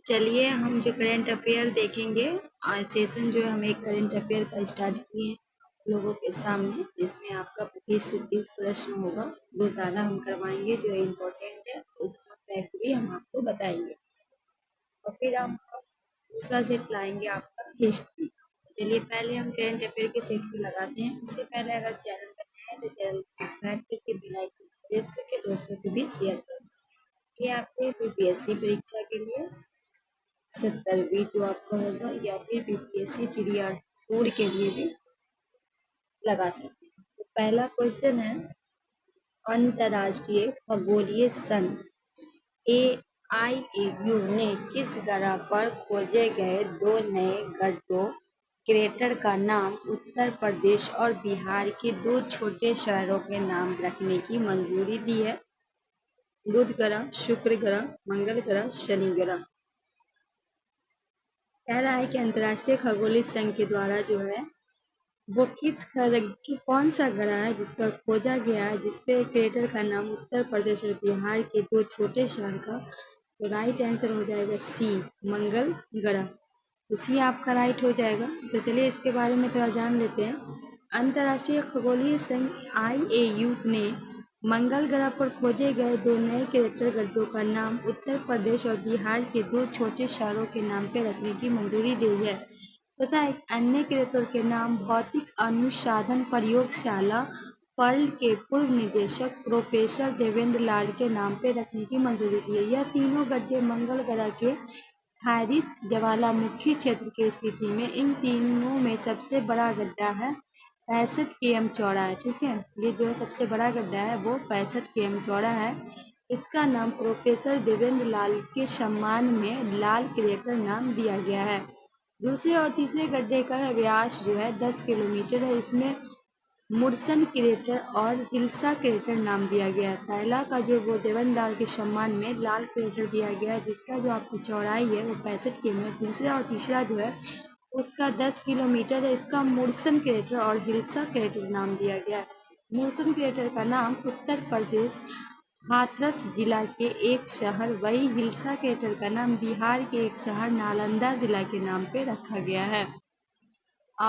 चलिए हम जो करंट अफेयर देखेंगे। आज सेशन जो है हम एक करंट अफेयर का स्टार्ट किए हैं लोगों के सामने, जिसमें आपका 25 से 30 प्रश्न होगा। रोजाना हम करवाएंगे जो इम्पोर्टेंट है, उसका फैक्ट भी हम आपको बताएंगे और फिर हम दूसरा सेट लाएंगे आपका हिस्ट्री। चलिए पहले हम करंट अफेयर के सेट को लगाते हैं। उससे पहले अगर चैनल पर नए हैं तो चैनल को सब्सक्राइब करके बेल आइकन प्रेस करके दोस्तों को भी शेयर करें। ये आपके यूपीएससी परीक्षा के लिए 70वीं जो आपका होगा, या फिर बीपीएससी चिड़िया टूर के लिए भी लगा सकते हैं। तो पहला क्वेश्चन है, अंतर्राष्ट्रीय खगोलीय संघ AIAU ने किस ग्रह पर खोजे गए दो नए गड्ढों क्रेटर का नाम उत्तर प्रदेश और बिहार के दो छोटे शहरों के नाम रखने की मंजूरी दी है? बुध ग्रह, शुक्र ग्रह, मंगल ग्रह, शनि ग्रह। कह रहा है कि अंतर्राष्ट्रीय खगोलीय संघ के द्वारा जो है वो कौन सा ग्रह है जिस पर खोजा गया है, जिसपे क्रेटर का नाम उत्तर प्रदेश और बिहार के दो छोटे शहर का। तो राइट आंसर हो जाएगा सी, मंगल ग्रह। तो सी आपका राइट हो जाएगा। तो चलिए इसके बारे में थोड़ा जान लेते हैं। अंतर्राष्ट्रीय खगोलीय संघ IAU ने मंगल ग्रह पर खोजे गए दो नए क्रेटर गड्ढों का नाम उत्तर प्रदेश और बिहार के दो छोटे शहरों के नाम पर रखने की मंजूरी दी है तथा एक अन्य क्रेटर के नाम भौतिक अनुसंधान प्रयोगशाला पर्ल के पूर्व निदेशक प्रोफेसर देवेंद्र लाल के नाम पर रखने की मंजूरी दी है। यह तीनों गड्ढे मंगल ग्रह के थारिस ज्वालामुखी क्षेत्र की स्थिति में इन तीनों में सबसे बड़ा गड्ढा है, 65 km चौड़ा है। ठीक है, ये जो सबसे बड़ा गड्ढा है वो 65 km चौड़ा है। इसका नाम प्रोफेसर देवेंद्र लाल के सम्मान में लाल क्रेटर नाम दिया गया है। दूसरे और तीसरे गड्ढे का व्यास जो है 10 किलोमीटर है। इसमें मुर्सन क्रेटर और हिल्सा क्रेटर नाम दिया गया है। पहला का जो वो देवेंद्र लाल के सम्मान में लाल क्रेटर दिया गया है, जिसका जो आपकी चौड़ाई है वो 65 km। दूसरा और तीसरा जो है उसका 10 किलोमीटर है। इसका मुर्सन क्रेटर और हिल्सा क्रेटर नाम दिया गया है। मुर्सन क्रेटर का नाम उत्तर प्रदेश हाथरस जिला के एक शहर, वही हिल्सा क्रेटर का नाम बिहार के एक शहर नालंदा जिला के नाम पे रखा गया है।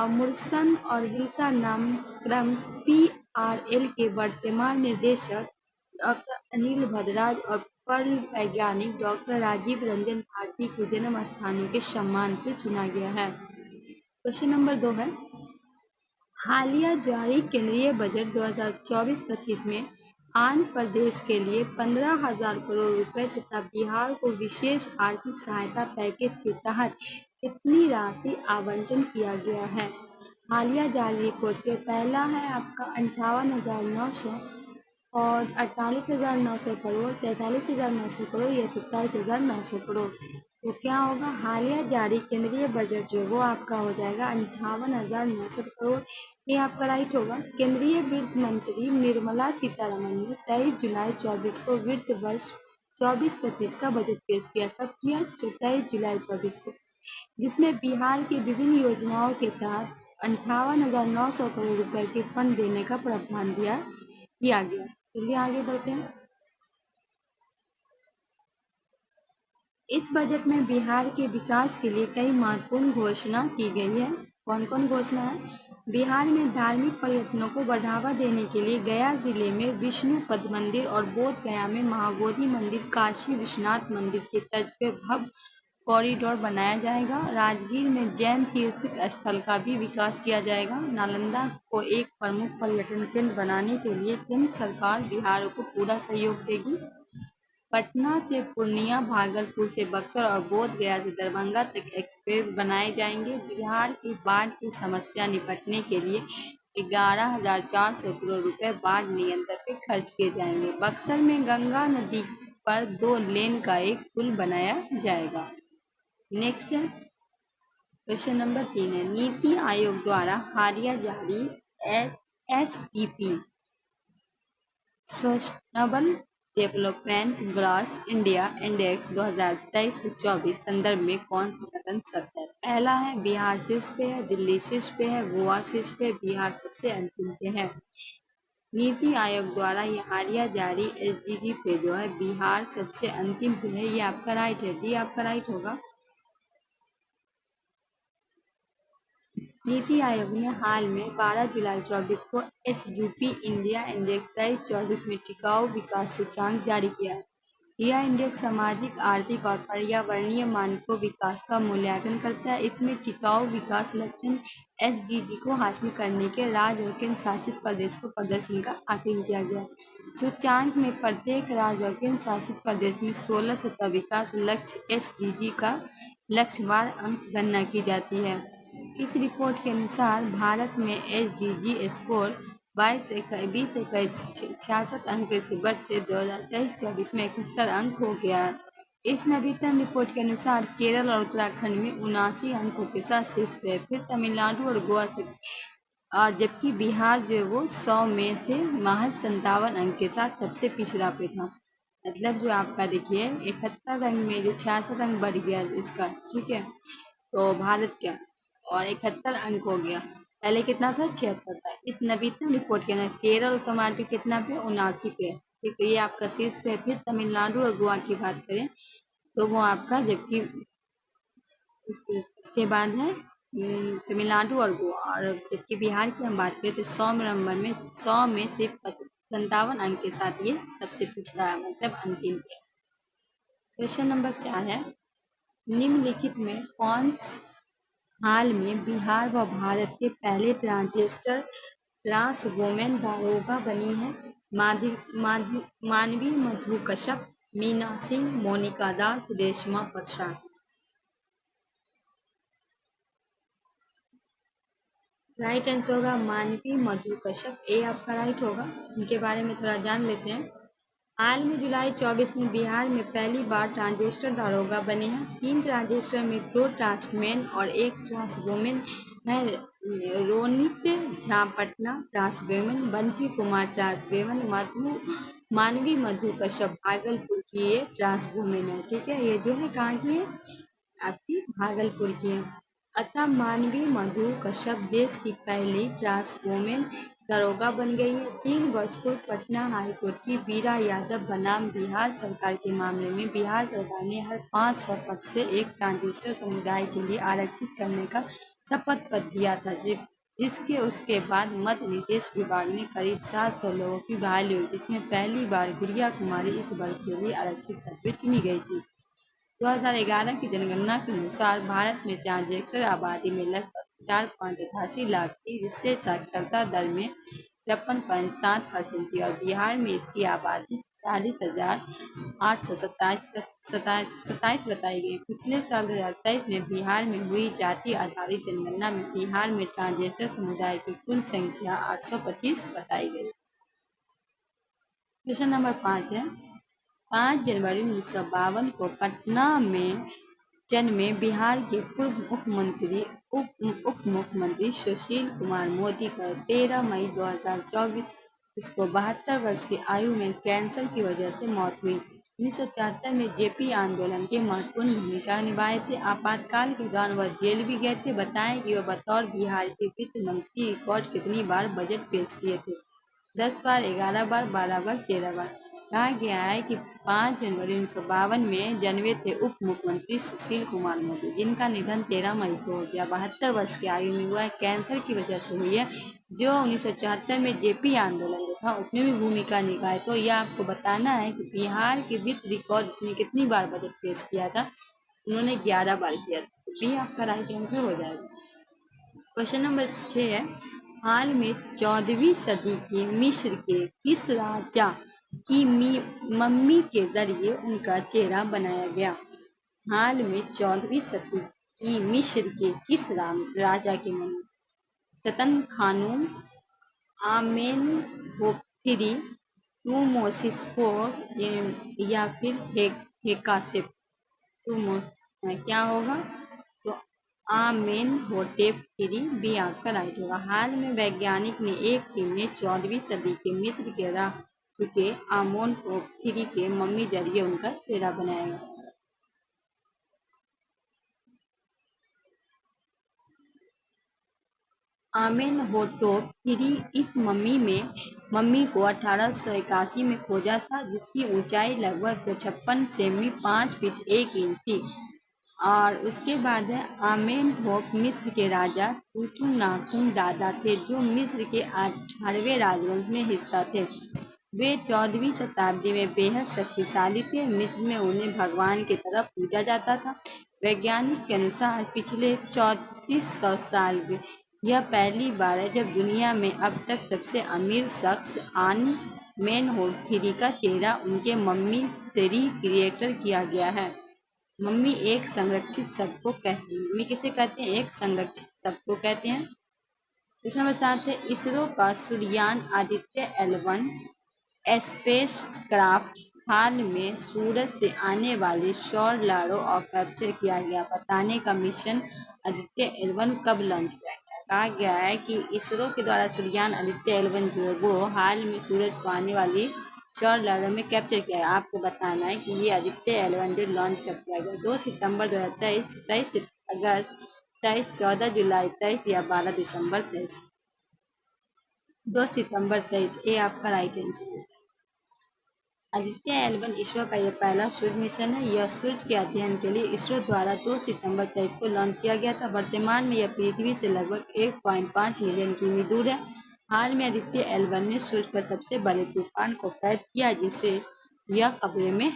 मुर्सन और हिल्सा नामक्रम PRL के वर्तमान निर्देशक डॉक्टर अनिल भद्राज और पर्ल वैज्ञानिक डॉक्टर राजीव रंजन भारती के जन्म स्थानों के सम्मान से चुना गया है। क्वेश्चन नंबर 2 है, हालिया जारी केंद्रीय बजट 2024-25 में आंध्र प्रदेश के लिए 15,000 करोड़ रुपए तथा बिहार को विशेष आर्थिक सहायता पैकेज के तहत कितनी राशि आवंटन किया गया है? हालिया जारी रिपोर्ट के पहला है आपका 58,900 और 48,900 करोड़, 43,900 करोड़ या 27,900 करोड़। तो क्या होगा, हालिया जारी केंद्रीय बजट जो वो आपका हो जाएगा 58,900 करोड़। ये आपका राइट होगा। केंद्रीय वित्त मंत्री निर्मला सीतारमन ने 23 जुलाई 24 को वित्त वर्ष 24-25 का बजट पेश किया। कब किया? 23 जुलाई 24 को, जिसमें बिहार की विभिन्न योजनाओं के तहत 58,900 करोड़ रुपए के फंड देने का प्रावधान किया गया। चलिए आगे बढ़ते हैं। इस बजट में बिहार के विकास के लिए कई महत्वपूर्ण घोषणा की गई है। कौन कौन घोषणा है? बिहार में धार्मिक पर्यटनों को बढ़ावा देने के लिए गया जिले में विष्णुपद मंदिर और बोध गया में महाबोधि मंदिर, काशी विश्वनाथ मंदिर के तट पे भव्य कॉरिडोर बनाया जाएगा। राजगीर में जैन तीर्थ स्थल का भी विकास किया जाएगा। नालंदा को एक प्रमुख पर्यटन केंद्र बनाने के लिए केंद्र सरकार बिहार को पूरा सहयोग देगी। पटना से पूर्णिया, भागलपुर से बक्सर और बोध गया से दरभंगा तक एक्सप्रेस बनाए जाएंगे। बिहार की बाढ़ की समस्या निपटने के लिए 11,400 करोड़ रुपए बाढ़ नियंत्रण पे खर्च किए जाएंगे। बक्सर में गंगा नदी पर 2 लेन का एक पुल बनाया जाएगा। नेक्स्ट है क्वेश्चन नंबर 3 है, नीति आयोग द्वारा हालिया जारी STP sustainable development gross India index 2023-24 संदर्भ में कौन सा कथन सत्य है? पहला है बिहार शीर्ष पे है, दिल्ली शीर्ष पे है, गोवा शीर्ष पे, बिहार सबसे अंतिम पे है। नीति आयोग द्वारा ये हालिया जारी एसडीजी पे जो है बिहार सबसे अंतिम पे है। ये आपका राइट है, डी आपका राइट होगा। नीति आयोग ने हाल में 12 जुलाई 24 को एसडीपी इंडिया इंडेक्स 23-24 में टिकाऊ विकास सूचकांक जारी किया है। यह इंडेक्स सामाजिक, आर्थिक और पर्यावरणीय मानकों विकास का मूल्यांकन करता है। इसमें टिकाऊ विकास लक्ष्य एसडीजी को हासिल करने के राज्य और केंद्र शासित प्रदेश को प्रदर्शन का आकलन किया गया। सूचकांक में प्रत्येक राज्य और केंद्र शासित प्रदेश में 16 सतत विकास लक्ष्य एसडीजी का लक्ष्यवार अंक गणना की जाती है। इस रिपोर्ट के अनुसार भारत में एसडीजी स्कोर 66 अंक से बढ़ से 2023-24 में 71 अंक हो गया। इस नवीनतम रिपोर्ट के अनुसार केरल और उत्तराखंड में 79 अंकों के साथ शीर्ष पे, फिर तमिलनाडु और गोवा से, और जबकि बिहार जो है वो 100 में से महज 57 अंक के साथ सबसे पिछड़ा पे था। मतलब जो आपका देखिए 71 अंक में जो 66 अंक बढ़ गया इसका, ठीक है, तो भारत क्या, और 71 अंक हो गया। पहले कितना था, 76 था। इस नवीनतम रिपोर्ट के अंदर केरल और तमिलनाडु कितना पे, 79 पे, ठीक है, ये आपका शीर्ष पे। फिर तमिलनाडु और गोवा की बात करें तो वो आपका, जबकि इसके बाद है तमिलनाडु और गोवा, और जबकि बिहार की हम बात करें तो 100 नंबर में 100 में सिर्फ 57 अंक के साथ ये सबसे पिछड़ा है, मतलब अंतिम पे। क्वेश्चन नंबर 4 है, निम्नलिखित में कौन हाल में बिहार व भारत के पहले ट्रांसजेंडर ट्रांस वुमेन दारोगा बनी है? मानवी मधु कश्यप, मीना सिंह, मोनिका दास, रेशमा प्रसाद। राइट आंसर होगा मानवी मधु कश्यप, ए आपका राइट होगा। इनके बारे में थोड़ा जान लेते हैं। हाल में जुलाई 24 में बिहार में पहली बार ट्रांसजेंडर दारोगा बने हैं। 3 ट्रांसजेंडर में 2 ट्रांसमेन और 1 ट्रांस वुमेन है। Ronit Jha Patna trans women, Bunty Kumar trans women, Manvi Madhu Kashyap Bhagalpur की ये ट्रांस वुमेन है, ठीक है। ये जो है कहाँ की है, आपकी भागलपुर की है। अतः मानवी मधु कश्यप देश की पहली ट्रांस वुमेन दरोगा बन गई है। 3 वर्ष पूर्व पटना हाईकोर्ट की वीरा यादव बनाम बिहार सरकार के मामले में बिहार सरकार ने हर 500 पद से एक ट्रांसजेंडर समुदाय के लिए आरक्षित करने का शपथ पत्र दिया था, जिसके उसके बाद मध्य निदेश विभाग ने करीब 700 लोगों की बहाली हुई, जिसमें पहली बार गुड़िया कुमारी इस वर्ग के लिए आरक्षित पद पर चुनी गई थी। 2011 की जनगणना के अनुसार भारत में ट्रांसजेंडर आबादी में लगभग 4.88 लाख थी, जिससे साक्षरता दर में 56.7% थी, और बिहार में इसकी आबादी 40,827 बताई गई। पिछले साल 2023 में बिहार में हुई जाति आधारित जनगणना में बिहार में ट्रांसजेंडर समुदाय की कुल संख्या 825 बताई गई। क्वेश्चन नंबर 5 है, 5 जनवरी 1952 को पटना में जन्मे बिहार के पूर्व उप मुख्यमंत्री सुशील कुमार मोदी का 13 मई 2024 को 72 वर्ष की आयु में कैंसर की वजह से मौत हुई। 1974 में जेपी आंदोलन की महत्वपूर्ण भूमिका निभाए थे। आपातकाल के दौरान वह जेल भी गए थे। बताएं कि वह बतौर बिहार के वित्त मंत्री रिकॉर्ड कितनी बार बजट पेश किए थे? 10 बार, 11 बार, 12 बार, 13 बार। कहा गया है कि 5 जनवरी 1952 में जन्मे थे उप मुख्यमंत्री सुशील कुमार मोदी, जिनका निधन 13 मई को हो गया। 72 वर्ष की आयु में हुआ है, कैंसर की वजह से हुई है। जो 1974 में जेपी आंदोलन जो था उसमें भी भूमिका निभाई। तो यह आपको बताना है कि बिहार के वित्त रिकॉर्ड ने कितनी बार बजट पेश किया था? उन्होंने 11 बार किया था। बी आपका राइट आंसर हो जाएगा। क्वेश्चन नंबर 6 है, हाल में 14वीं सदी के मिस्र के किस राजा की मम्मी के जरिए उनका चेहरा बनाया गया? हाल में 14वीं सदी की मिस्र के किस राजा की मम्मी? ततनखानुम, आमेनहोप 3, टूमोसिस 4 या फिर हेकासेप। क्या होगा? तो आमेनहोटेप 3 बी आपका राइट होगा। हाल में वैज्ञानिक ने एक टीम ने 14वीं सदी के मिस्र के राजा के आमेनहोप 3 के मम्मी जरिए उनका चेहरा बनाया। आमेनहोटोप III इस मम्मी को 1881 में खोजा था, जिसकी ऊंचाई लगभग 156 सेमी 5 फीट 1 इंच थी। और उसके बाद है आमेनहोप मिस्र के राजा तुतुनखामुन दादा थे, जो मिस्र के 18वें राजवंश में हिस्सा थे। वे 14वीं शताब्दी में बेहद शक्तिशाली थे। मिस्र में उन्हें भगवान की तरह पूजा जाता था। वैज्ञानिक के अनुसार पिछले 3400 साल में यह पहली बार है जब दुनिया में अब तक सबसे अमीर शख्स आमेनहोप III का चेहरा उनके मम्मी से रिक्रिएट किया गया है। मम्मी एक संरक्षित शब्द को कहते हैं। मम्मी किसे कहते हैं? एक संरक्षित शब्द को कहते हैं। प्रश्न नंबर 7 है, इसरो का सूर्ययान आदित्य L1 स्पेसक्राफ्ट हाल में सूरज से आने वाली सौर लहरों और कैप्चर किया गया बताने का मिशन आदित्य L1 कब लॉन्च किया गया? कहा गया है कि इसरो के द्वारा सूर्ययान आदित्य L1 जो है वो हाल में सूरज को आने वाली सौर लहरों में कैप्चर किया है। आपको बताना है कि ये आदित्य L1 जो लॉन्च कर दिया गया 2 सितंबर 2023, 23 अगस्त 23, 14 जुलाई 23 या 12 दिसंबर 23। 2 सितंबर 23 ये आपका राइट आंसर है। आदित्य L1 इसरो का यह पहला सूर्य मिशन है। यह सूर्य के अध्ययन के लिए इसरो द्वारा 2 सितंबर 23 को लॉन्च किया गया था। वर्तमान में यह पृथ्वी से लगभग 1.5 मिलियन किमी दूर है। हाल में आदित्य L1 ने सूर्य पर सबसे बड़े तूफान को कैद किया, जिसे यह खबरे में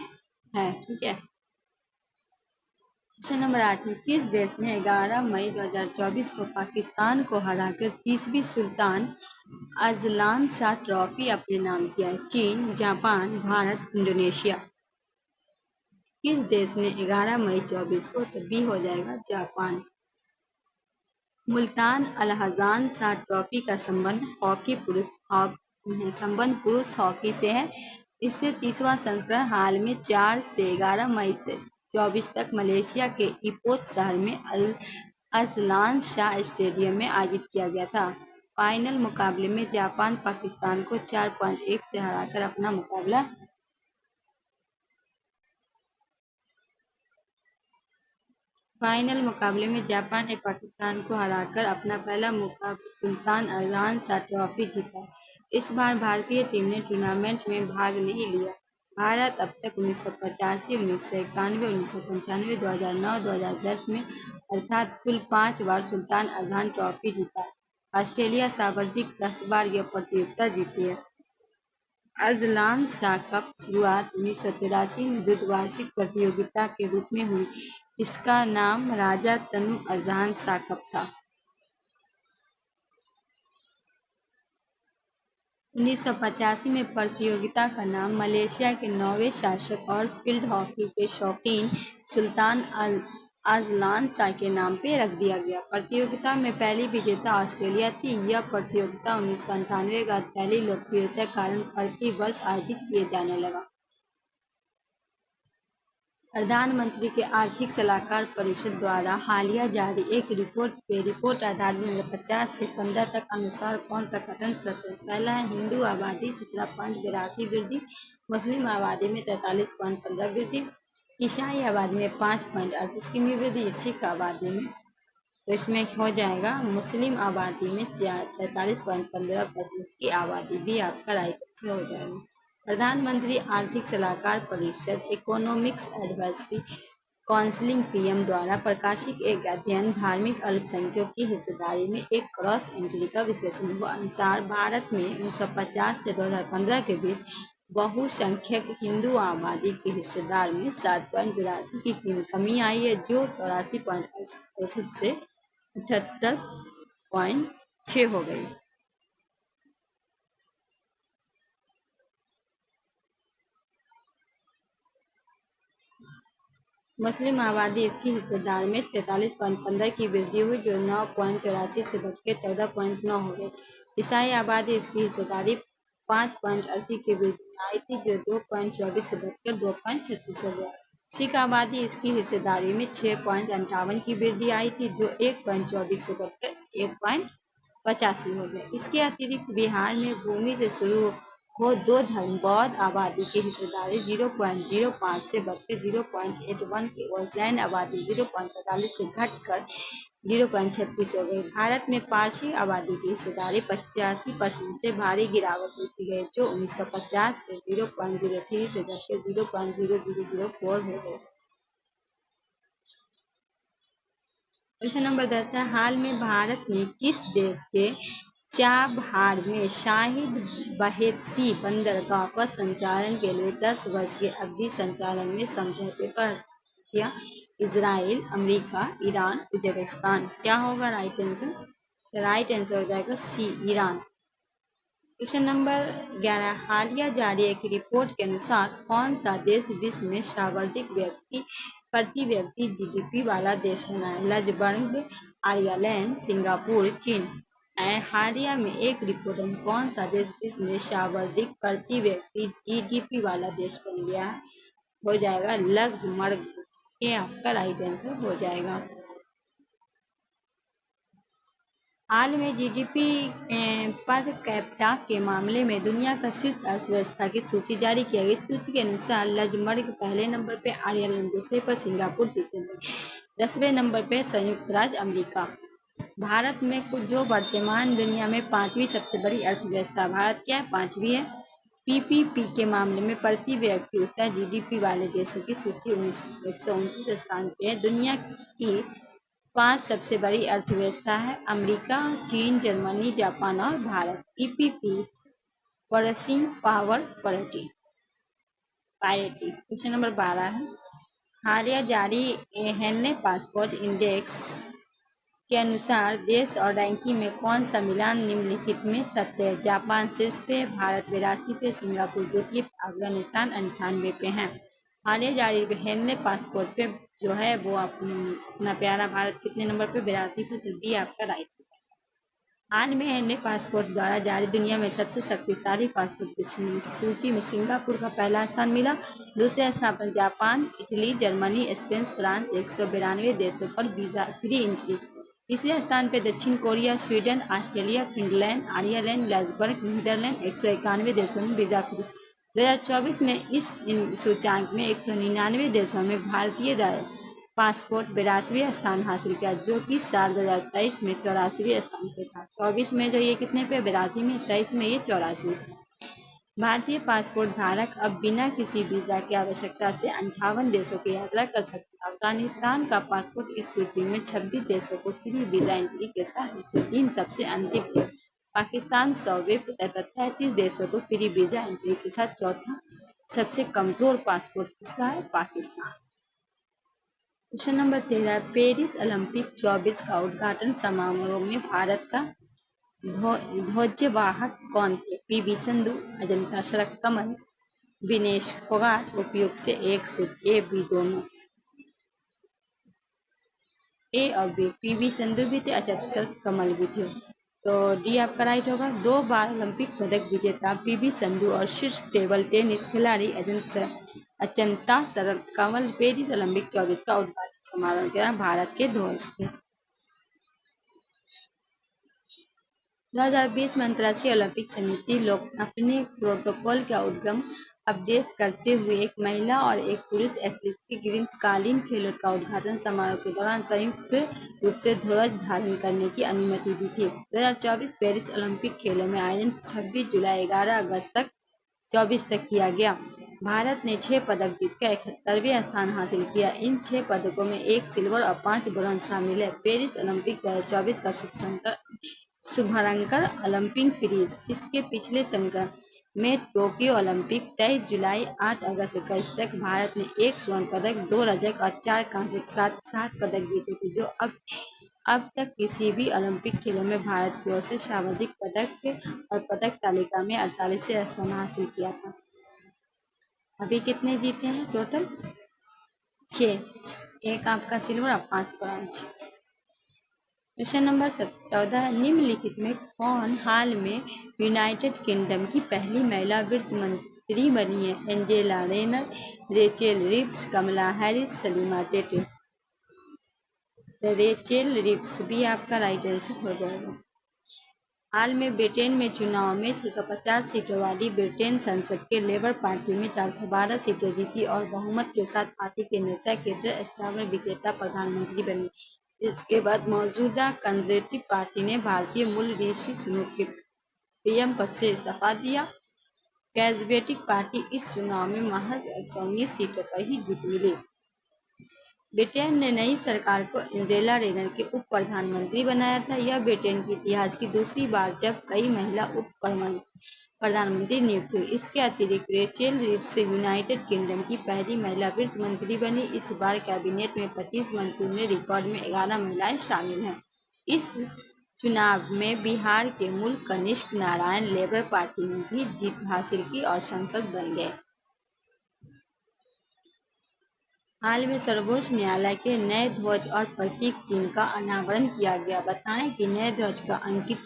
है। ठीक है। क्वेश्चन नंबर 8 है, किस देश ने 11 मई 2024 को पाकिस्तान को हराकर 30वीं सुल्तान अजलान शाह ट्रॉफी अपने नाम किया है? चीन, जापान, भारत, इंडोनेशिया। किस देश ने 11 मई 24 को, तब भी हो जाएगा जापान। मुल्तान अल-हसन शाह ट्रॉफी का संबंध पुरुष हॉकी से है। इससे 30वां संस्करण हाल में 4 से 11 मई 24 तक मलेशिया के इपोह शहर में अजलान शाह स्टेडियम में आयोजित किया गया था। फाइनल मुकाबले में जापान पाकिस्तान को 4.1 से हराकर अपना मुकाबला फाइनल मुकाबले में जापान ने पाकिस्तान को हराकर अपना पहला मुकाबला सुल्तान अजलान शाह ट्रॉफी जीता। इस बार भारतीय टीम ने टूर्नामेंट में भाग नहीं लिया। भारत अब तक 1985, 1991, 1995, 2009, 2010 में अर्थात कुल 5 बार सुल्तान अजलान ट्रॉफी जीता है। ऑस्ट्रेलिया सर्वाधिक 10 बार यह प्रतियोगिता जीती है। अजलान शाह कप शुरुआत 1983 में द्विवार्षिक प्रतियोगिता के रूप में हुई। इसका नाम राजा तनु अजलान शाह कप था। 1985 में प्रतियोगिता का नाम मलेशिया के 9वें शासक और फील्ड हॉकी के शौकीन सुल्तान अजलान शाह के नाम पे रख दिया गया। प्रतियोगिता में पहली विजेता ऑस्ट्रेलिया थी। यह प्रतियोगिता 1998 के बाद पहली लोकप्रियता के कारण प्रति वर्ष आयोजित किए जाने लगा। प्रधानमंत्री के आर्थिक सलाहकार परिषद द्वारा हालिया जारी एक रिपोर्ट आधारित 2050 से 15 तक अनुसार कौन सा कथन सत्य है? पहला है, हिंदू आबादी 17.82 वृद्धि, मुस्लिम आबादी में 43.15 वृद्धि, ईसाई आबादी में 5.38 की वृद्धि, सिख आबादी में, तो इसमें हो जाएगा मुस्लिम आबादी में 43.15% की आबादी भी आपका राइट आंसर हो जाएगा। प्रधानमंत्री आर्थिक सलाहकार परिषद इकोनॉमिक्स एडवाइजरी काउंसिल पीएम द्वारा प्रकाशित एक अध्ययन धार्मिक अल्पसंख्यकों की हिस्सेदारी में एक क्रॉस एंट्री का विश्लेषण हुआ। अनुसार भारत में 1950 से 2015 के बीच बहुसंख्यक हिंदू आबादी की हिस्सेदारी में 7.82 की कमी आई है, जो 84.80% से 78.6 हो गई। मुस्लिम आबादी इसकी हिस्सेदारी में 43.15 की वृद्धि हुई, जो 9.84 से बढ़कर 14.9 हो गई। ईसाई आबादी इसकी हिस्सेदारी 5.38 की वृद्धि में आई थी, जो 2.24 से बढ़कर 2.36 हो गया। सिख आबादी इसकी हिस्सेदारी में 6.58 की वृद्धि आई थी, जो 1.24 से बढ़कर 1.85 हो गया। इसके अतिरिक्त बिहार में भूमि से शुरू हो दो धर्म बौद्ध आबादी की हिस्सेदारी 0.05 से बढ़कर 0.81 की और जैन आबादी 0.45 से घटकर 0.36 हो गई। भारत में पारसी आबादी की हिस्सेदारी 85% से भारी गिरावट देखी गई, जो 1950 से 0.03 से घटकर 0.0004 हो गई। क्वेश्चन नंबर 10 है, हाल में भारत ने किस देश के चाबहार में शाहिद बहेत्सी बंदरगाह का संचालन के लिए 10 वर्ष की अवधि संचालन में समझौते पर हस्ताक्षर किया? Israel, America, Iran, Uzbekistan. क्या होगा राइट आंसर? राइट आंसर हो जाएगा सी, ईरान। क्वेश्चन नंबर 11, हालिया जारी एक रिपोर्ट के अनुसार कौन सा देश विश्व में सर्वाधिक प्रति व्यक्ति जीडीपी वाला देश बना है? लग्जमबर्ग, आयरलैंड, सिंगापुर, चीन। हालिया में एक रिपोर्ट में कौन सा देश विश्व में सर्वाधिक प्रति व्यक्ति जीडीपी वाला देश बन गया है? हो जाएगा लग्जमबर्ग। ये आपका राइट आंसर हो जाएगा। हाल में जीडीपी पर कैपिटा के मामले में दुनिया का शीर्ष अर्थव्यवस्था की सूची जारी किया गई। इस सूची के अनुसार लग्जमबर्ग पहले नंबर पे, आयरलैंड दूसरे पर, सिंगापुर तीसरे पर, 10वें नंबर पे संयुक्त राज्य अमेरिका। भारत में कुछ जो वर्तमान दुनिया में 5वीं सबसे बड़ी अर्थव्यवस्था, भारत क्या है? 5वीं है। पीपीपी के मामले में प्रति व्यक्ति उसका जीडीपी वाले देशों की सूची 129 स्थान पे है। दुनिया की 5 सबसे बड़ी अर्थव्यवस्था है अमेरिका, चीन, जर्मनी, जापान और Bharat. PPP pursuing power parity. Question number 12 है, हालिया जारी हेनले पासपोर्ट इंडेक्स के अनुसार देश और रैंकिंग में कौन सा मिलान निम्नलिखित में सत्य है? जापान शीर्ष पे, भारत 82 पे, सिंगापुर द्वितीय, अफगानिस्तान 98 पे है। हालिया जारी हेनले पासपोर्ट पे जो है वो अपना प्यारा भारत कितने नंबर पे? 82 पे, तो बी आपका राइट है। हाल में हेनले पासपोर्ट द्वारा जारी दुनिया में सबसे शक्तिशाली पासपोर्ट की सूची में सिंगापुर का पहला स्थान मिला। दूसरे स्थान पर Japan, Italy, Germany, Spain, France 192 देशों पर वीजा फ्री एंट्री। तीसरे स्थान पर दक्षिण Korea, Sweden, Australia, Finland, Ireland, Luxembourg, Netherland 191 देशों में वीजा फ्री। 2024 में इस सूचांक में 199 देशों में भारतीय पासपोर्ट 82वें स्थान हासिल किया, जो कि साल 2023 में 84वें स्थान पे था। 24 में जो ये कितने पे? 82 में, 23 में ये 84। भारतीय पासपोर्ट धारक अब बिना किसी वीजा की आवश्यकता से 58 देशों की यात्रा कर सकते हैं। अफगानिस्तान का पासपोर्ट इस सूची में 26 देशों को फ्री वीजा एंट्री के साथ 103 सबसे अंतिम है। पाकिस्तान 100वें तथा 33 देशों को फ्री वीजा एंट्री के साथ चौथा सबसे कमजोर पासपोर्ट किसका है? Pakistan. Question number 13, Paris Olympic 24 का उद्घाटन समारोह में भारत का ध्वजवाहक कौन थे? पीवी संधू, अजंता शरत-कमल, विनेश फोगाट। उपयुक्त से 1 से ए बी दोनों। ए और बी, पीवी संधू भी थे, अजंता शरत-कमल भी थे, तो डी आपका राइट होगा। 2 बार ओलंपिक पदक विजेता पीवी संधू और शीर्ष टेबल टेनिस खिलाड़ी अजंता शरत-कमल पेरिस ओलंपिक 24 का उद्घाटन समारोह के दौरान भारत के ध्वज थे। 2020 में अंतर्राष्ट्रीय ओलंपिक समिति लोग अपने प्रोटोकॉल का उद्गम अपडेट करते हुए एक महिला और एक पुरुष एथलीट के ग्रीष्मकालीन खेलों का उद्घाटन समारोह के दौरान संयुक्त रूप से ध्वज धारण करने की अनुमति दी थी। 2024 पेरिस ओलंपिक खेलों में आयोजन 26 जुलाई 11 अगस्त तक 24 तक किया गया। भारत ने 6 पदक जीतकर 71वें स्थान हासिल किया। इन 6 पदकों में 1 सिल्वर और 5 ब्रॉन्ज शामिल है। पेरिस ओलंपिक 2024 का शुभारंकर ओलंपिक फ्रीज। इसके पिछले संस्करण में टोक्यो ओलंपिक 23 जुलाई 8 अगस्त 21 तक भारत ने 1 स्वर्ण पदक, 2 रजत और 4 कांस्य के साथ 7 पदक जीते थे, जो अब तक किसी भी ओलंपिक खेलों में भारत की ओर से सर्वाधिक पदक और पदक तालिका में 48वें स्थान हासिल किया था। अभी कितने जीते हैं टोटल? 6, 1 आपका सिल्वर और 5 ब्रॉन्ज। क्वेश्चन नंबर 14, निम्नलिखित में कौन हाल में यूनाइटेड किंगडम की पहली महिला वित्त मंत्री बनी है? Angela Rayner, Rachel Reeves, Kamala Harris, Salima Tete. Rachel Reeves भी आपका राइट आंसर हो जाएगा। हाल में ब्रिटेन में चुनाव में 650 सीटों वाली ब्रिटेन संसद के लेबर पार्टी में 412 सीटें जीती और बहुमत के साथ पार्टी के नेता केटर स्टारमर विजेता प्रधानमंत्री बने। इसके बाद मौजूदा कंजर्वेटिव पार्टी ने भारतीय मूल ऋषि सुनक के पीएम पद से इस्तीफा दिया। कंजर्वेटिव पार्टी इस चुनाव में महज 119 सीटों पर ही जीत मिली। ब्रिटेन ने नई सरकार को एंजेला रेगर के उप प्रधानमंत्री बनाया था। यह ब्रिटेन के इतिहास की दूसरी बार जब कई महिला उप प्रधानमंत्री नियुक्त हुई। इसके अतिरिक्त रेचेल रीव्स यूनाइटेड किंगडम की पहली महिला वित्त मंत्री बनी। इस बार कैबिनेट में 25 मंत्रियों में रिकॉर्ड में 11 महिलाएं शामिल हैं। इस चुनाव में बिहार के मूल कनिष्क नारायण लेबर पार्टी ने भी जीत हासिल की और संसद बन गए। हाल में सर्वोच्च न्यायालय के नए ध्वज और प्रतीक चिन्ह का अनावरण किया गया। बताएं कि नए ध्वज का अंकित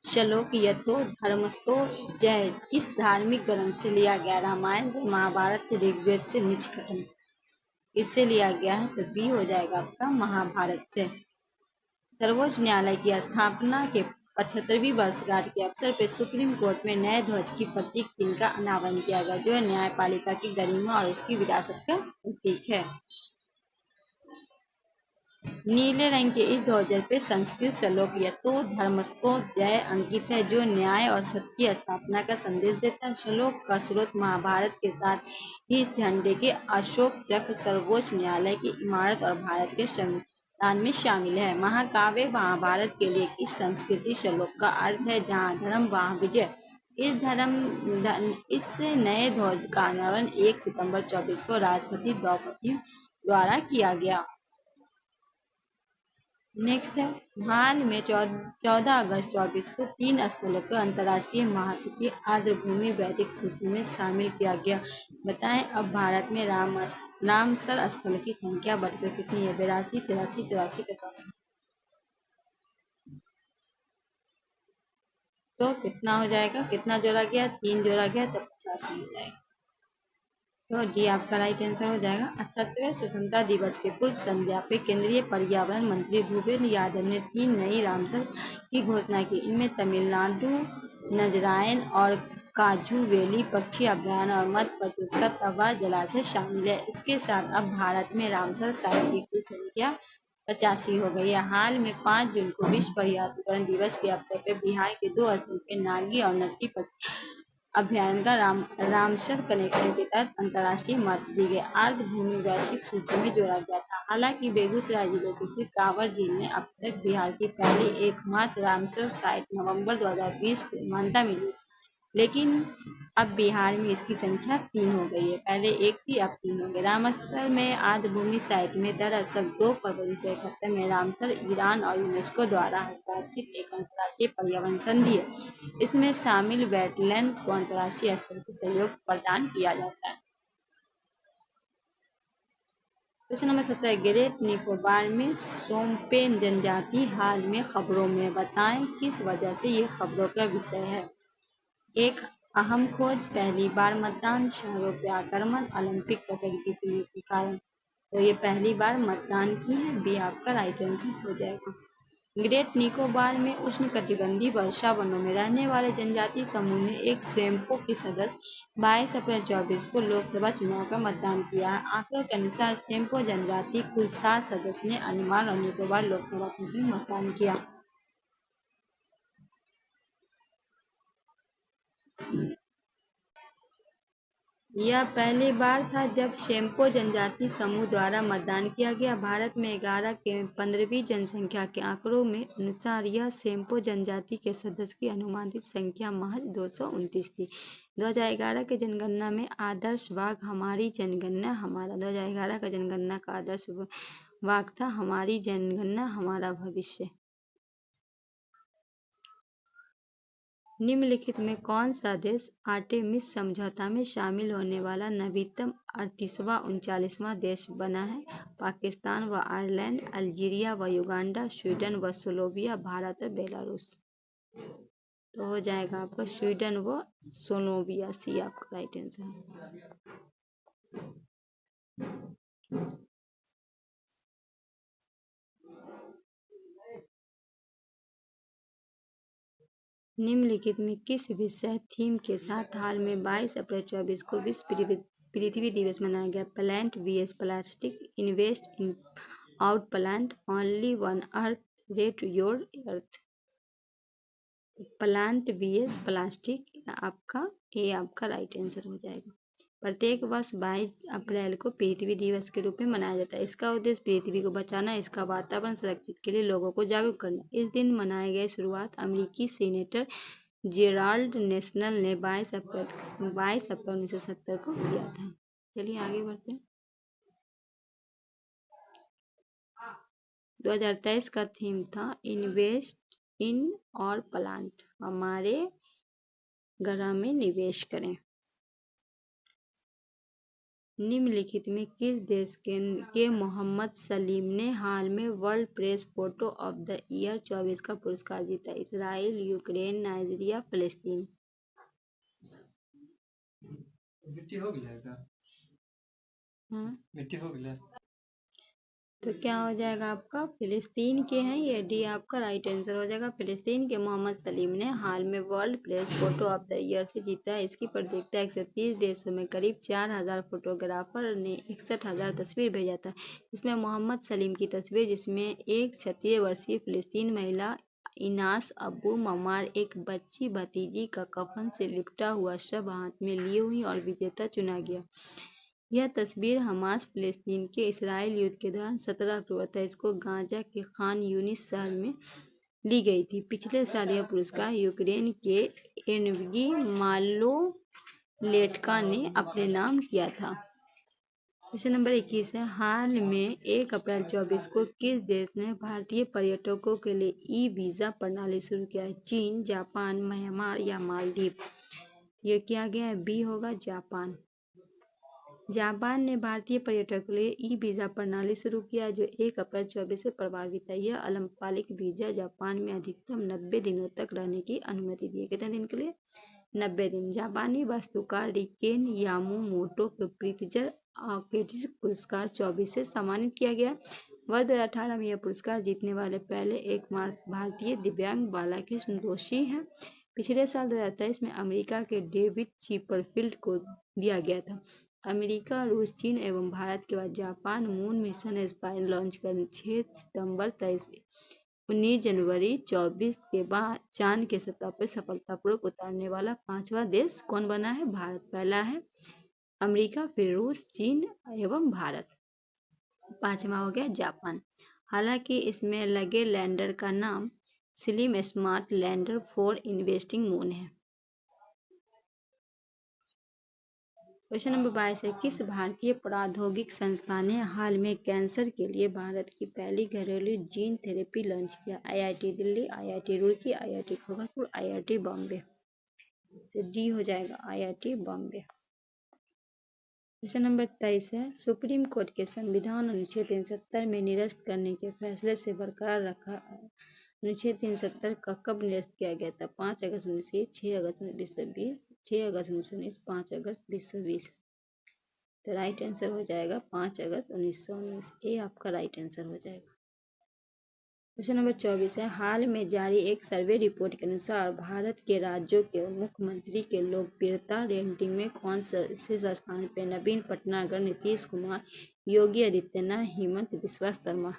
श्लोक यतो धर्मस्थो जय किस धार्मिक ग्रंथ से लिया गया? रामायण से, महाभारत से, ऋग्वेद से, निष्कर्ष इससे लिया गया है, तो बी हो जाएगा आपका महाभारत से। सर्वोच्च न्यायालय की स्थापना के 75वीं वर्षगांठ के अवसर पर सुप्रीम कोर्ट में नए ध्वज की प्रतीक चिन्ह का अनावरण किया गया, जो न्यायपालिका की गरिमा और उसकी विरासत का प्रतीक है। नीले रंग के इस ध्वज पर संस्कृत श्लोक यतो धर्मस्थो जय अंकित है, जो न्याय और सत्य की स्थापना का संदेश देता है। श्लोक का स्रोत महाभारत के साथ ही इस झंडे के अशोक चक्र सर्वोच्च न्यायालय की इमारत और भारत के संविधान में शामिल है। महाकाव्य महाभारत के लिए इस संस्कृत श्लोक का अर्थ है, जहाँ धर्म वहाँ विजय। इस नए ध्वज का अनावरण 1 सितंबर 24 को राष्ट्रपति द्रौपदी द्वारा किया गया। नेक्स्ट है, हाल में 14 अगस्त 24 को 3 स्थलों को अंतर्राष्ट्रीय महत्व की आर्द्रभूमि वैदिक सूची में शामिल किया गया। बताएं अब भारत में रामसर स्थल की संख्या बढ़कर कितनी है? 82, 83, 84, 85। तो कितना हो जाएगा? कितना जोड़ा गया? 3 जोड़ा गया तो 85 हो जाएगा। तो डी आपका राइट आंसर हो जाएगा। 78वें स्वतंत्रता दिवस के पूर्व संध्या पे केंद्रीय पर्यावरण मंत्री भूपेंद्र यादव ने 3 नई रामसर की घोषणा की। इनमें तमिलनाडु नजरायन और काजूवेली पक्षी अभ्यारण्य और मध्य प्रदेश का तवा जलाशय शामिल है। इसके साथ अब भारत में रामसर साइट की कुल संख्या 85 हो गई है। हाल में 5 जून को विश्व पर्यावरण दिवस के अवसर पर बिहार के 2 स्थलों पे नागी और नटकी अभ्यारण्य का रामसर कनेक्शन के तहत अंतर्राष्ट्रीय महत्व दी गई आर्द्रभूमि वैश्विक सूची में जोड़ा गया था। हालांकि बेगूसराय जिले के सिर्फ कांवर झील ने अब तक बिहार की पहली एकमात्र रामसर साइट नवंबर 2020 को मान्यता मिली, लेकिन अब बिहार में इसकी संख्या 3 हो गई है। पहले 1 थी, अब 3 हो गई। रामसर में आर्द्रभूमि साइट में दरअसल 2 फरवरी 1971 में रामसर ईरान और यूनेस्को द्वारा हस्ताक्षरित एक अंतर्राष्ट्रीय पर्यावरण संधि है। इसमें शामिल वेटलैंड्स को अंतर्राष्ट्रीय स्तर पर सहयोग प्रदान किया जाता है। क्वेश्चन नंबर 17, ग्रेट निकोबार में शोम्पेन जनजाति हाल में खबरों में। बताएं किस वजह से ये खबरों का विषय है? एक अहम खोज, पहली बार मतदान, शहरों पे आक्रमण, ओलंपिक प्रतियोगिता के कारण। तो ये पहली बार मतदान की है, बी आपका राइट आंसर हो जाएगा। ग्रेट निकोबार में उष्णकटिबंधीय वर्षा वनों में रहने वाले जनजातीय समूह ने एक सेम्पो के सदस्य 22 अप्रैल 24 को लोकसभा चुनाव का मतदान किया है। आंकड़ों के अनुसार सेम्पो जनजाति कुल 7 सदस्य ने अंडमान और निकोबार लोकसभा क्षेत्र में मतदान किया। यह पहली बार था जब शेम्पो जनजाति समूह द्वारा मतदान किया गया। भारत में 11 के 15वीं जनसंख्या के आंकड़ों में अनुसार यह शेम्पो जनजाति के सदस्य की अनुमानित संख्या महज 229 थी। 2011 के जनगणना में आदर्श वाक्य हमारी जनगणना हमारा 2011 का जनगणना का आदर्श वाक्य था हमारी जनगणना हमारा भविष्य। निम्नलिखित में कौन सा देश आर्टेमिस समझौता में शामिल होने वाला नवीनतम 38वां 39वां देश बना है? पाकिस्तान व आयरलैंड, अल्जीरिया व युगांडा, स्वीडन व सोलोविया, भारत और बेलारूस। तो हो जाएगा आपका स्वीडन व सोलोविया, सी आपका राइट आंसर। निम्नलिखित में किस विषय थीम के साथ हाल में 22 अप्रैल 24 को विश्व पृथ्वी दिवस मनाया गया? Plant vs plastic, invest in our planet only one earth rate your earth. Plant vs plastic आपका राइट आंसर हो जाएगा। प्रत्येक वर्ष 22 अप्रैल को पृथ्वी दिवस के रूप में मनाया जाता है। इसका उद्देश्य पृथ्वी को बचाना, इसका वातावरण संरक्षित के लिए लोगों को जागरूक करना। इस दिन मनाए गए शुरुआत अमेरिकी सीनेटर जेराल्ड नेशनल ने 22 अप्रैल 1970 को किया था। चलिए आगे बढ़ते हैं। 2023 का थीम था इन्वेस्ट इन और प्लांट, हमारे ग्रह में निवेश करें। निम्नलिखित में किस देश के मोहम्मद सलीम ने हाल में world press photo of the year 24 का पुरस्कार जीता? इसराइल, यूक्रेन, नाइजीरिया, फिलिस्तीन। मिट्टी हो गया मिट्टी हो गया तो क्या हो जाएगा आपका? फिलिस्तीन के हैं ये, डी आपका राइट आंसर हो जाएगा। फिलिस्तीन के मोहम्मद सलीम ने हाल में world press photo of the year से जीता है। इसकी प्रतियोगिता 130 देशों में करीब 4000 फोटोग्राफर ने 61,000 तस्वीर भेजा था। इसमें मोहम्मद सलीम की तस्वीर, जिसमें एक 36 वर्षीय फिलिस्तीन महिला इनास अबू ममार एक बच्ची भतीजी का कफन से लिपटा हुआ शव हाथ में लिए हुई और विजेता चुना गया। यह तस्वीर हमास फिलिस्तीन के इसराइल युद्ध के दौरान 17 अक्टूबर 2023 को गाजा के खान यूनिस शहर में ली गई थी। पिछले साल यह पुरस्कार यूक्रेन के एनवगी मालोलेटका ने अपने नाम किया था। क्वेश्चन नंबर 21 है, हाल में 1 अप्रैल 24 को किस देश ने भारतीय पर्यटकों के लिए ई वीजा प्रणाली शुरू किया है? चीन, जापान, म्यांमार या मालदीव। ये किया गया है, बी होगा जापान। जापान ने भारतीय पर्यटकों के लिए ई वीजा प्रणाली शुरू किया जो 1 अप्रैल 24 से प्रभावी था। यह अल्पकालिक वीजा जापान में अधिकतम 90 दिनों तक रहने की अनुमति दी है। कितने दिन के लिए? 90 दिन। जापानी वास्तुकार रिकेन यामामोटो को प्रित्जर आर्किटेक्चर पुरस्कार 24 से सम्मानित किया गया। वर्ष 2018 में यह पुरस्कार जीतने वाले पहले एक भारतीय दिव्यांग बालाकृष्ण दोषी हैं। पिछले साल 2023 में अमेरिका के डेविड चिपरफील्ड को दिया गया था। अमेरिका, रूस, चीन एवं भारत के बाद Japan moon mission spice launch कर 6 सितंबर 23 19 जनवरी 24 के बाद चांद के सतह पर सफलतापूर्वक उतारने वाला 5वां देश कौन बना है? भारत। पहला है अमेरिका, फिर रूस, चीन एवं भारत। 5वां हो गया जापान। हालांकि इसमें लगे लैंडर का नाम slim smart lander for investing moon है। क्वेश्चन नंबर 22 है, किस भारतीय प्रौद्योगिक संस्थान ने हाल में कैंसर के लिए भारत की पहली घरेलू जीन थेरेपी लॉन्च किया? IIT Delhi, IIT Roorkee, IIT Kharagpur, IIT Bombay. तो डी हो जाएगा आईआईटी बॉम्बे। क्वेश्चन नंबर 23 है, सुप्रीम कोर्ट के संविधान अनुच्छेद 370 में निरस्त करने के फैसले से बरकरार रखा अनुच्छेद 370 का कब निरस्त किया गया था? 5 अगस्त 1920, 6 अगस्त 1920, 6 अगस्त 1919, 5 अगस्त 1920। तो राइट आंसर हो जाएगा 5 अगस्त 1919। ये आपका राइट आंसर हो जाएगा। क्वेश्चन नंबर 24 है, हाल में जारी एक सर्वे रिपोर्ट के अनुसार भारत के राज्यों के मुख्यमंत्री के लोकप्रियता रेटिंग में कौन से स्थान पे? नवीन पटनागर, नीतीश कुमार, योगी आदित्यनाथ, हेमंत बिस्वा शर्मा।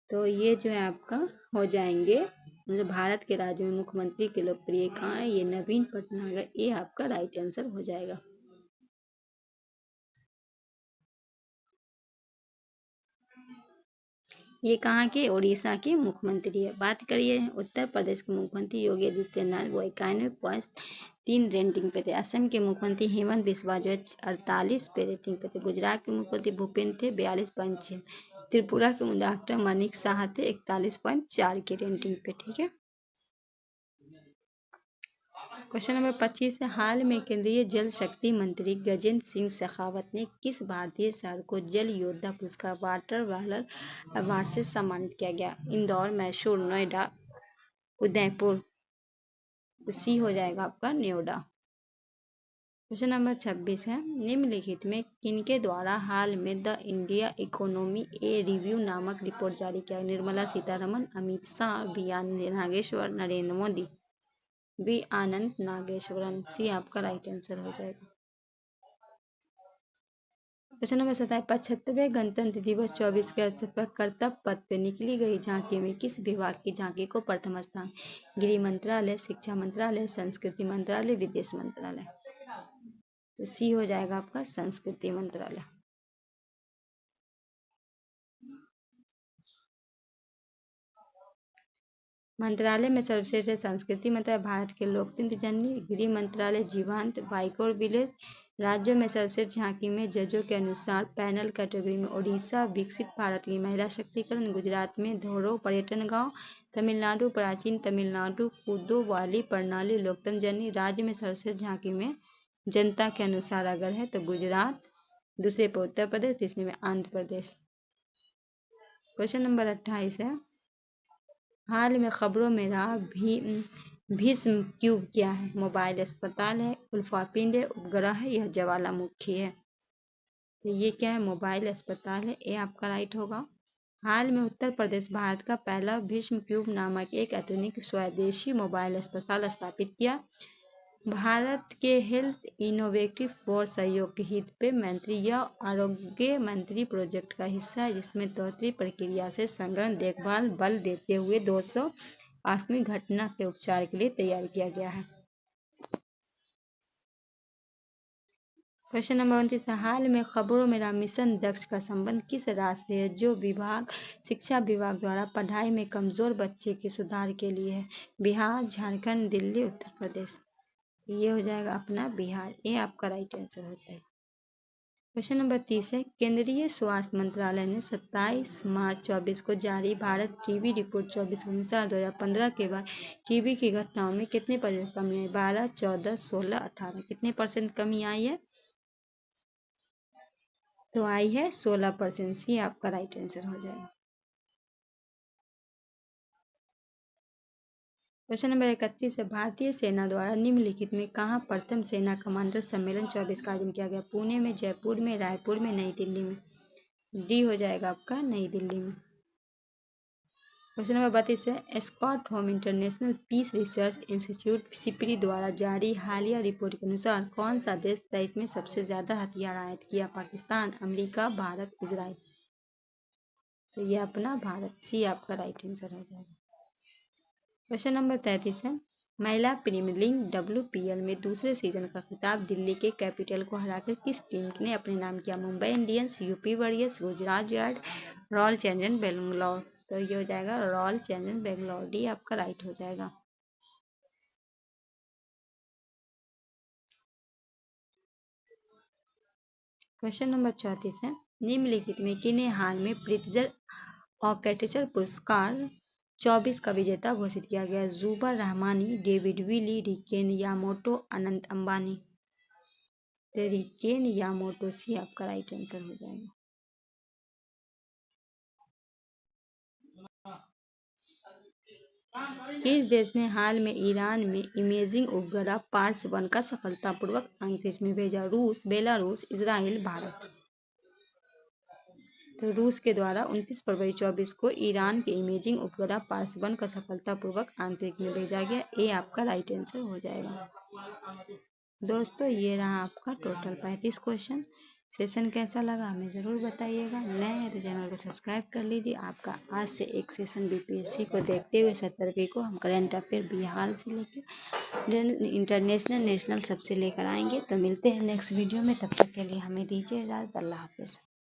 तो ये जो है आपका हो जाएंगे, मतलब भारत के राज्यों में मुख्यमंत्री के लोकप्रिय कहाँ है? ये नवीन पटनागर। ये आपका राइट आंसर हो जाएगा। ये कहाँ के? उड़ीसा के मुख्यमंत्री है। बात करिए उत्तर प्रदेश के मुख्यमंत्री योगी आदित्यनाथ, वो 91.3 रेटिंग पे थे। असम के मुख्यमंत्री हेमंत बिस्वा जो 48 पे रेटिंग पे थे। गुजरात के मुख्यमंत्री भूपेंद्र थे 42.6। त्रिपुरा के डॉक्टर मानिक शाह थे 41.4 के रेटिंग पे। ठीक है। क्वेश्चन नंबर 25 है, हाल में केंद्रीय जल शक्ति मंत्री गजेंद्र सिंह शेखावत ने किस भारतीय शहर को जल योद्धा पुरस्कार वाटर वॉलर अवार्ड से सम्मानित किया गया? इंदौर, मैसूर, नोएडा, उदयपुर। सी हो जाएगा आपका नोएडा। क्वेश्चन नंबर 26 है, निम्नलिखित में किनके द्वारा हाल में the India economy a review नामक रिपोर्ट जारी किया? निर्मला सीतारमन, अमित शाह, बी आनंद नागेश्वर, नरेंद्र मोदी। बी आनंद नागेश्वरन। सी आपका राइट आंसर हो जाएगा। क्वेश्चन नंबर 27, 75वें गणतंत्र दिवस 24 के अवसर पर कर्तव्य पथ पर निकली गई झांकी में किस विभाग की झांकी को प्रथम स्थान? गृह मंत्रालय, शिक्षा मंत्रालय, संस्कृति मंत्रालय, विदेश मंत्रालय। तो सी हो जाएगा आपका संस्कृति मंत्रालय। मंत्रालय में सर्वश्रेष्ठ संस्कृति मंत्रालय भारत के लोकतंत्र जननी, गृह मंत्रालय जीवांत बाइकोर विलेज। राज्यों में सर्वश्रेष्ठ झांकी में जजों के अनुसार पैनल कैटेगरी में ओडिशा विकसित भारत की महिला शक्तिकरण, गुजरात में धोरो पर्यटन गांव, तमिलनाडु प्राचीन तमिलनाडु कूदो वाली प्रणाली लोकतंत्र जननी। राज्य में सर्वश्रेष्ठ झांकी में जनता के अनुसार अगर है तो गुजरात, दूसरे पर उत्तर प्रदेश, तीसरे में आंध्र प्रदेश। क्वेश्चन नंबर 28 है, हाल में खबरों में रहा भीष्म क्यूब क्या है? मोबाइल अस्पताल है, उल्फा पिंड है, उपग्रह है, यह ज्वालामुखी है। तो ये क्या है? मोबाइल अस्पताल है, ये आपका राइट होगा। हाल में उत्तर प्रदेश भारत का पहला भीष्म क्यूब नामक एक आधुनिक स्वदेशी मोबाइल अस्पताल स्थापित किया। भारत के हेल्थ इनोवेटिव फॉर सहयोग के हित पे मंत्री या आरोग्य मंत्री प्रोजेक्ट का हिस्सा है, जिसमें त्वरित प्रक्रिया से संग्रहण देखभाल बल देते हुए 200 आकस्मिक घटना के उपचार के लिए तैयार किया गया है। क्वेश्चन नंबर 29, हाल में खबरों में रहा मिशन दक्ष का संबंध किस राज्य से है? जो विभाग शिक्षा विभाग द्वारा पढ़ाई में कमजोर बच्चे के सुधार के लिए है। बिहार, झारखंड, दिल्ली, उत्तर प्रदेश। ये हो जाएगा अपना बिहार, ये आपका राइट आंसर हो जाएगा। क्वेश्चन नंबर 30 है, केंद्रीय स्वास्थ्य मंत्रालय ने 27 मार्च 24 को जारी भारत टीबी रिपोर्ट 24 के अनुसार 2015 के बाद टीबी की घटनाओं में कितने % कमी आई? 12, 14, 16, 18। कितने % कमी आई है? तो आई है 16%। सी आपका राइट आंसर हो जाएगा। क्वेश्चन नंबर 31 है, भारतीय सेना द्वारा निम्नलिखित में कहाँ प्रथम सेना कमांडर सम्मेलन 24 का आयोजन किया गया? पुणे में, जयपुर में, रायपुर में, नई दिल्ली में। डी हो जाएगा आपका नई दिल्ली में। क्वेश्चन नंबर 32 है, Stockholm international peace research institute SIPRI द्वारा जारी हालिया रिपोर्ट के अनुसार कौन सा देश 23 में सबसे ज्यादा हथियार आयात किया? Pakistan, America, Bharat, Israel. तो ये अपना भारत। सी आपका राइट आंसर हो जाएगा। क्वेश्चन नंबर 33 है, महिला प्रीमियर लीग WPL में दूसरे सीजन का खिताब दिल्ली के कैपिटल को हराकर किस टीम ने अपने नाम किया? Mumbai Indians, UP warriors, Gujarat giant, royal Challengers Bangalore. तो ये हो जाएगा रॉयल चैलेंजर्स बेंगलोर। डी आपका राइट हो जाएगा। क्वेश्चन नंबर 34 है, निम्नलिखित में किन्हें हाल में प्रित्जर ऑर्केस्ट्रा पुरस्कार 24 का विजेता घोषित किया गया? जुबा Rahmani, David Willey, RIKEN यामोटो, Anant Ambani. तो रिकेन यामोटो। सी आपका राइट आंसर हो जाएगा। किस देश ने हाल में ईरान में इमेजिंग उपग्रह पार्स 1 का सफलतापूर्वक अंतरिक्ष में भेजा? रूस, बेलारूस, इजराइल, भारत। तो रूस के द्वारा 29 फरवरी 24 को ईरान के इमेजिंग उपग्रह पार्स 1 का सफलतापूर्वक अंतरिक्ष में भेजा गया। ये आपका राइट आंसर हो जाएगा। दोस्तों ये रहा आपका टोटल 35 क्वेश्चन। सेशन कैसा लगा हमें ज़रूर बताइएगा। नए हैं तो चैनल को सब्सक्राइब कर लीजिए। आपका आज से एक सेशन BPSC को देखते हुए 17वीं को हम करंट अफेयर बिहार से लेकर इंटरनेशनल नेशनल सबसे लेकर आएंगे। तो मिलते हैं नेक्स्ट वीडियो में, तब तक के लिए हमें दीजिए इजाज़त। अल्लाह हाफिज़।